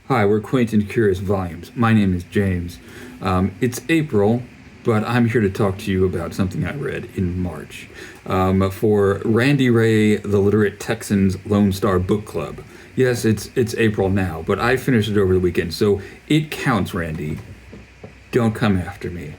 Hi, we're Quaint and Curious Volumes. My name is James. It's April, but I'm here to talk to you about something I read in March for Randy Ray, the Literate Texan's Lone Star Book Club. Yes, it's April now, but I finished it over the weekend, so it counts, Randy. Don't come after me.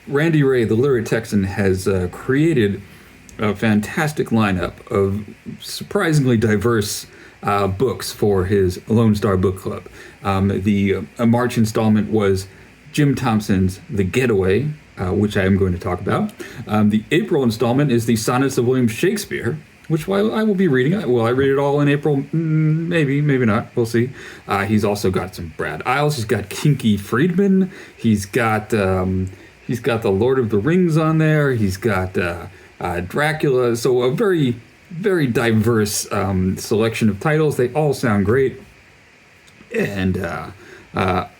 Randy Ray, the Literate Texan, has created a fantastic lineup of surprisingly diverse books for his Lone Star Book Club. The March installment was Jim Thompson's The Getaway, which I am going to talk about. The April installment is the Sonnets of William Shakespeare, which I will be reading. Will I read it all in April? Maybe, maybe not. We'll see. He's also got some Brad Isles. He's got Kinky Friedman. He's got the Lord of the Rings on there. He's got Dracula. So a very, very diverse selection of titles. They all sound great. And I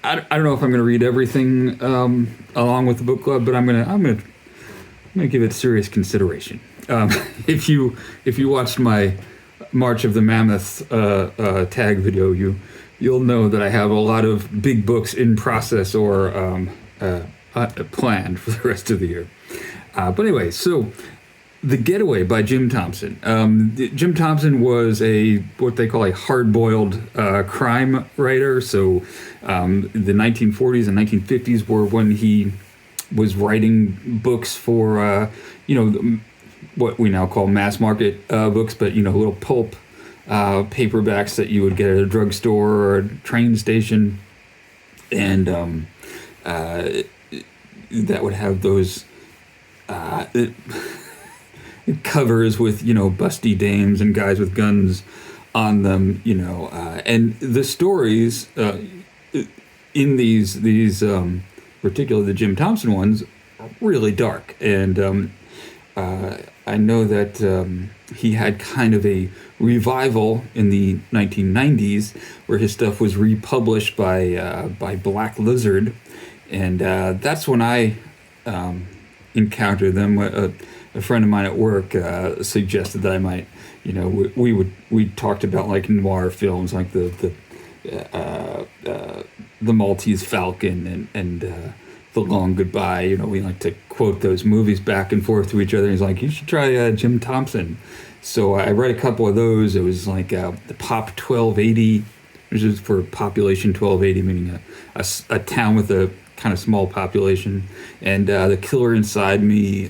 don't know if I'm going to read everything along with the book club, but I'm gonna give it serious consideration. If you watched my March of the Mammoth tag video, you'll know that I have a lot of big books in process or planned for the rest of the year. But anyway, so The Getaway by Jim Thompson. Jim Thompson was what they call a hard-boiled crime writer. So the 1940s and 1950s were when he was writing books for, what we now call mass market books, but, little pulp paperbacks that you would get at a drugstore or a train station. And that would have those covers with busty dames and guys with guns on them, and the stories in these particularly the Jim Thompson ones are really dark. And I know that he had kind of a revival in the 1990s where his stuff was republished by Black Lizard, and that's when I encountered them. A friend of mine at work suggested that I might, we talked about like noir films, like the Maltese Falcon and The Long Goodbye. We like to quote those movies back and forth to each other. He's like, you should try Jim Thompson. So I read a couple of those. It was like the Pop 1280, which is for population 1280, meaning a town with a kind of small population, and The Killer Inside Me.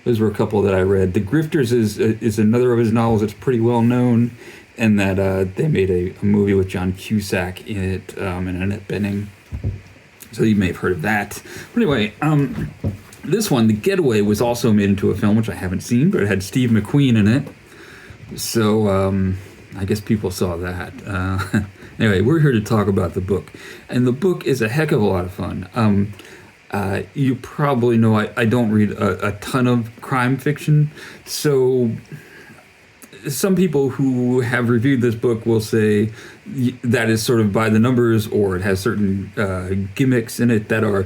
Those were a couple that I read. The Grifters is another of his novels that's pretty well known, and that they made a movie with John Cusack in it and Annette Bening. So you may have heard of that. But anyway, this one, The Getaway, was also made into a film, which I haven't seen, but it had Steve McQueen in it. So I guess people saw that. Anyway, we're here to talk about the book. And the book is a heck of a lot of fun. You probably know I don't read a ton of crime fiction, so some people who have reviewed this book will say that is sort of by the numbers, or it has certain gimmicks in it that are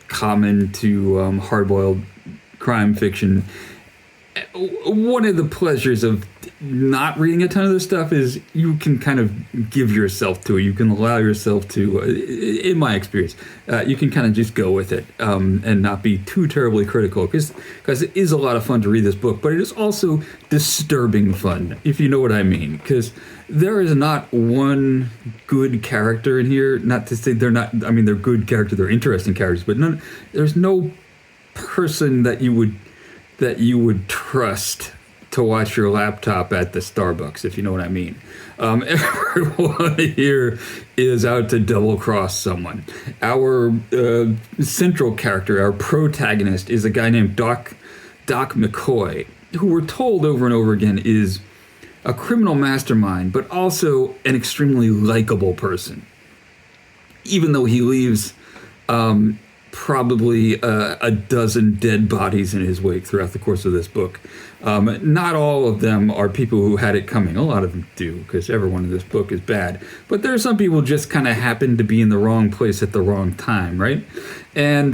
common to hard-boiled crime fiction. One of the pleasures of not reading a ton of this stuff is you can kind of give yourself to it. You can allow yourself to, in my experience, you can kind of just go with it and not be too terribly critical, because it is a lot of fun to read this book, but it is also disturbing fun, if you know what I mean, because there is not one good character in here. Not to say they're not, I mean, they're good characters, they're interesting characters, but there's no person that you would trust to watch your laptop at the Starbucks, if you know what I mean. Everyone here is out to double-cross someone. Our central character, our protagonist, is a guy named Doc McCoy, who we're told over and over again is a criminal mastermind, but also an extremely likable person. Even though he leaves probably a dozen dead bodies in his wake throughout the course of this book. Not all of them are people who had it coming. A lot of them do, because everyone in this book is bad. But there are some people who just kind of happen to be in the wrong place at the wrong time, right? And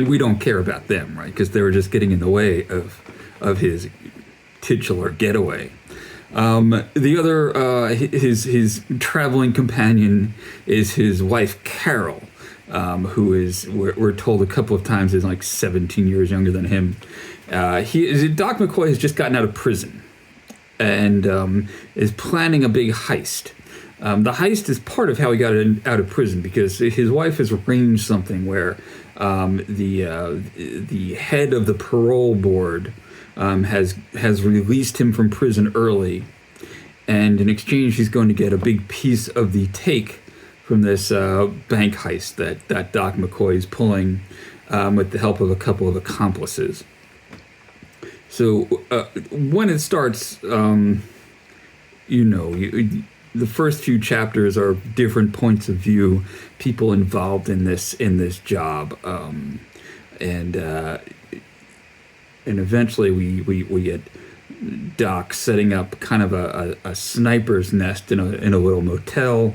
we don't care about them, right? Because they were just getting in the way of his titular getaway. The other, his traveling companion is his wife Carol, who is we're told a couple of times is like 17 years younger than him. Doc McCoy has just gotten out of prison and is planning a big heist. The heist is part of how he got out of prison because his wife has arranged something where the head of the parole board has released him from prison early, and in exchange he's going to get a big piece of the take from this bank heist that Doc McCoy is pulling with the help of a couple of accomplices. So when it starts, the first few chapters are different points of view, people involved in this job, and eventually we get Doc setting up kind of a sniper's nest in a little motel,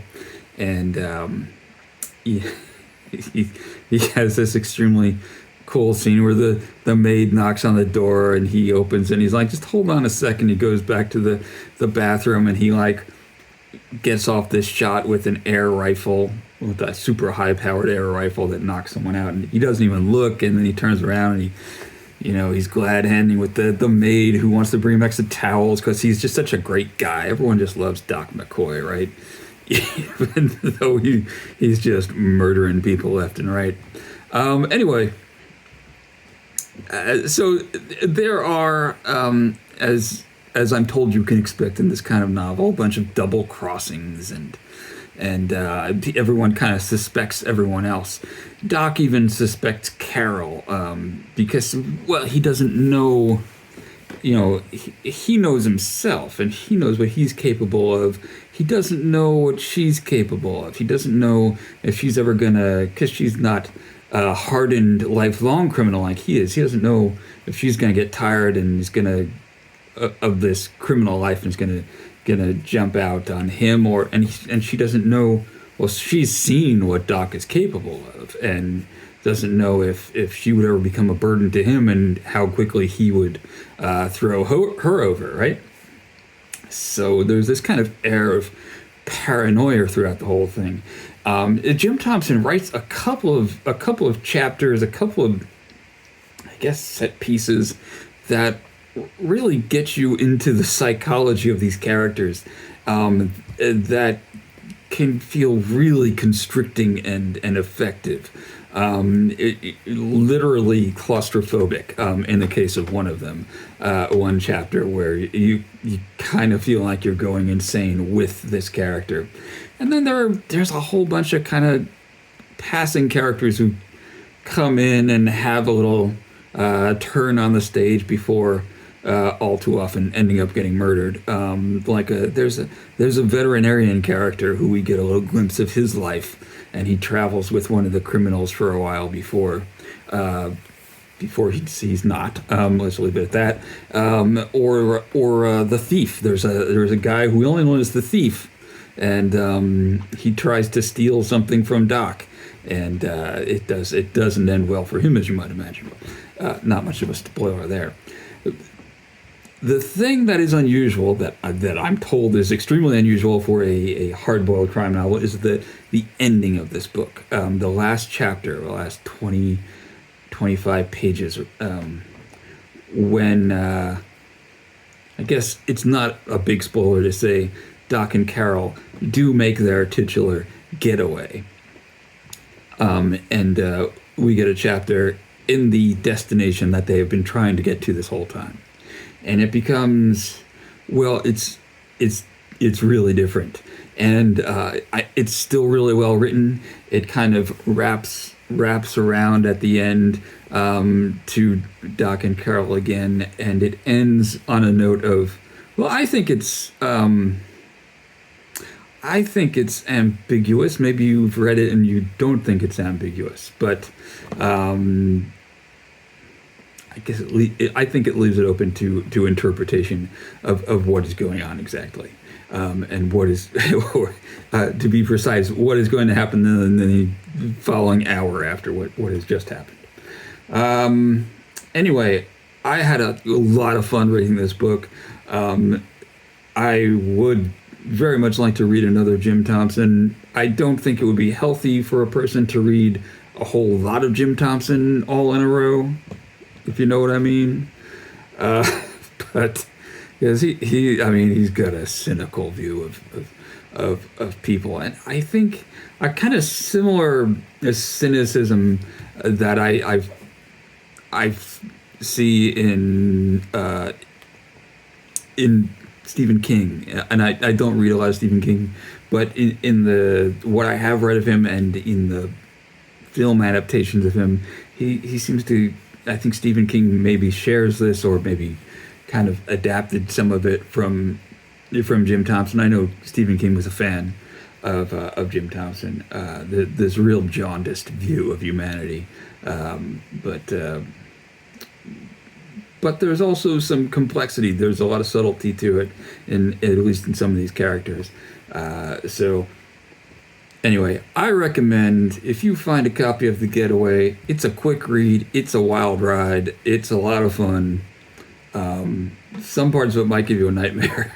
and he has this extremely cool scene where the maid knocks on the door and he opens and he's like, just hold on a second. He goes back to the bathroom and he like gets off this shot with an air rifle, with a super high powered air rifle that knocks someone out, and he doesn't even look, and then he turns around and he's glad handing with the maid who wants to bring him extra towels because he's just such a great guy. Everyone just loves Doc McCoy, right? Even though he's just murdering people left and right. Anyway, so there are, as I'm told you can expect in this kind of novel, a bunch of double crossings and everyone kind of suspects everyone else. Doc even suspects Carol because, well, he doesn't know, he knows himself and he knows what he's capable of. He doesn't know what she's capable of. He doesn't know if she's ever gonna, because she's not a hardened lifelong criminal like he is. He doesn't know if she's gonna get tired and is gonna of this criminal life and is gonna jump out on him, and she doesn't know. Well, she's seen what Doc is capable of and doesn't know if she would ever become a burden to him and how quickly he would throw her over, right? So there's this kind of air of paranoia throughout the whole thing. Jim Thompson writes a couple of chapters, a couple of, I guess, set pieces that really get you into the psychology of these characters, that can feel really constricting and effective. Literally claustrophobic in the case of one of them, one chapter where you kind of feel like you're going insane with this character. And then there's a whole bunch of kind of passing characters who come in and have a little turn on the stage before all too often ending up getting murdered. There's a veterinarian character who we get a little glimpse of his life, and he travels with one of the criminals for a while before he's not. Let's leave it at that. Or the thief. There's a guy who we only know as the thief, and he tries to steal something from Doc, and it doesn't end well for him, as you might imagine. Not much of a spoiler there. The thing that is unusual, that I'm told is extremely unusual for a hard-boiled crime novel, is the ending of this book. The last chapter, the last 20, 25 pages, when, I guess it's not a big spoiler to say Doc and Carol do make their titular getaway. And we get a chapter in the destination that they have been trying to get to this whole time. And it becomes, well, it's really different, and it's still really well written. It kind of wraps around at the end to Doc and Carol again, and it ends on a note of, well, I think it's ambiguous. Maybe you've read it and you don't think it's ambiguous, but I guess I think it leaves it open to interpretation of what is going on exactly, and what is, to be precise, what is going to happen in the following hour after what has just happened. Anyway, I had a lot of fun reading this book. I would very much like to read another Jim Thompson. I don't think it would be healthy for a person to read a whole lot of Jim Thompson all in a row, if you know what I mean. But because I mean, he's got a cynical view of people, and I think a kind of similar cynicism that I see in Stephen King, and I don't read a lot of Stephen King, but in the what I have read of him and in the film adaptations of him, he seems to. I think Stephen King maybe shares this, or maybe kind of adapted some of it from Jim Thompson. I know Stephen King was a fan of Jim Thompson. This real jaundiced view of humanity, but there's also some complexity. There's a lot of subtlety to it, at least in some of these characters. So anyway, I recommend, if you find a copy of The Getaway, it's a quick read, it's a wild ride, it's a lot of fun. Some parts of it might give you a nightmare,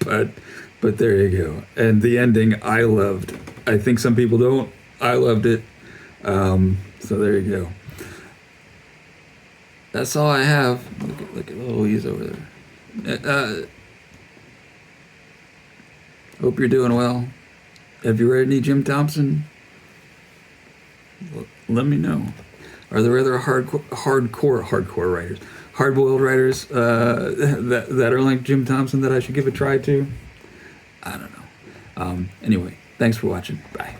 but there you go. And the ending I loved. I think some people don't. I loved it. So there you go. That's all I have. Look at little Louise over there. Hope you're doing well. Have you read any Jim Thompson? Let me know. Are there other hardcore writers, hard-boiled writers that are like Jim Thompson that I should give a try to? I don't know. Anyway, thanks for watching. Bye.